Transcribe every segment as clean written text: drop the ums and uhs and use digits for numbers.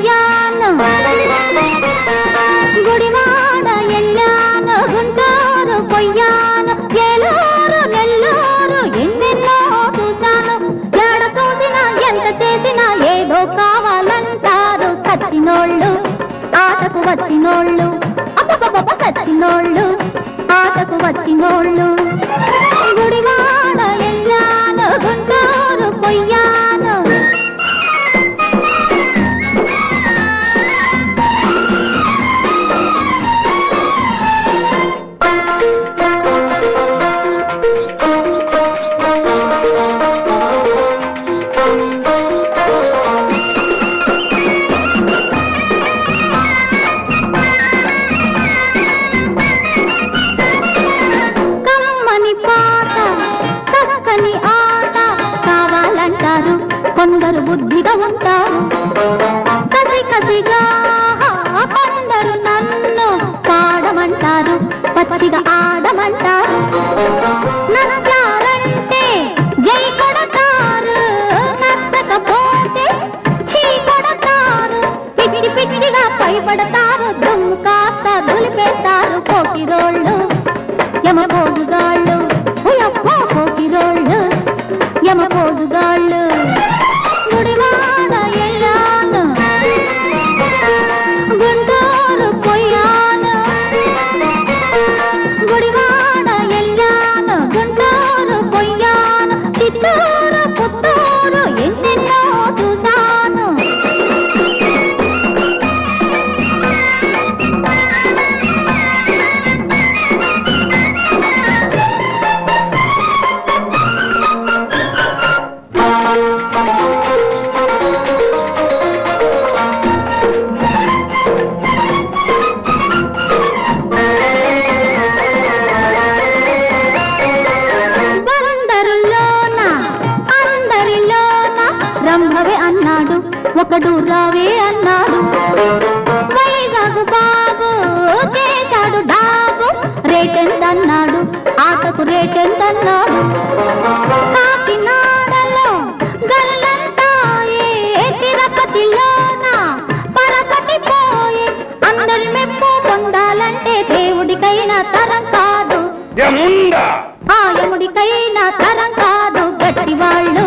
పొయ్యాను గుడివాడ ఎల్లాను గుంటూరు పొయ్యాను ఏలూరు నెల్లూరు ఎన్నెన్నో చూశాను ఎడ చూసినా ఎంత చేసినా ఏదో కావాలంటారు సచ్చినోళ్ళు ఆటకు వచ్చినోళ్ళు అబ్బబ్బబ్బ సచ్చినోళ్ళు ఆటకు వచ్చినోళ్ళు గుడివాడ ఎల్లాను గుంటూరు పొయ్యాను కొందరు బుద్ధిగా ఉంటారు కసి కసిగా కొందరు నన్ను పాడమంటారు పచ్చిగా ఆడమంటారు నచ్చారంటే జై కొడతారు నచ్చకపోతే చీ కొడతారు పిచ్చి పిచ్చిగా పైపడతారు దుమ్ము కాస్త దులిపేస్తారు పోకిరోళ్ళు యమపోజుగాళ్ళు పోకిరోళ్ళు యమపోజుగాళ్ళు గుడివాడ ఎల్లాను గుంటూరు పొయ్యాను గుడివాడ ఎల్లాను గుంటూరు పొయ్యాను చిత్తూరు పుత్తూరు ఎన్నెన్నో చూశాను బ్రహ్మవే అన్నాడు ఒకడు రావే అన్నాడు వైజాగు బాబు చేశాడు డాబు రేటెంత అన్నాడు ఆటకు రేటెంత అన్నాడు కాకినాడలో గల్లంతాయే తిరుపతిలోన పరపతి పోయే అందరి మెప్పు పొందాలంటే దేవుడికైనా తరం కాదు ఆ యముడికైనా తరం కాదు గట్టివాళ్ళు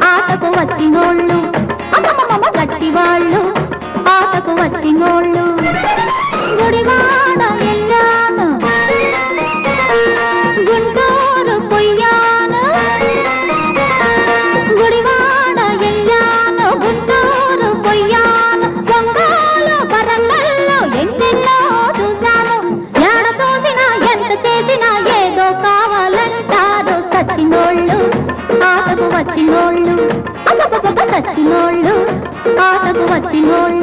ఆటకు వచ్చినోళ్ళు అమ్మమ్మ గట్టివాళ్ళు ఆటకు వచ్చినోళ్ళు గుడివాడ ఎల్లాను గుంటూరు పొయ్యాను గుడివాడ ఎల్లాను గుంటూరు పొయ్యాను ఒంగోలు వరంగల్లో ఎన్నెన్నో చూశాను ఎడ చూసినా ఎంత చేసినా ఏదో కావాలంటారు సచ్చినోళ్ళు ఆటకు వచ్చినోళ్ళు అబ్బబ్బబ్బ సచ్చినోళ్ళు ఆటకు వచ్చినోళ్ళు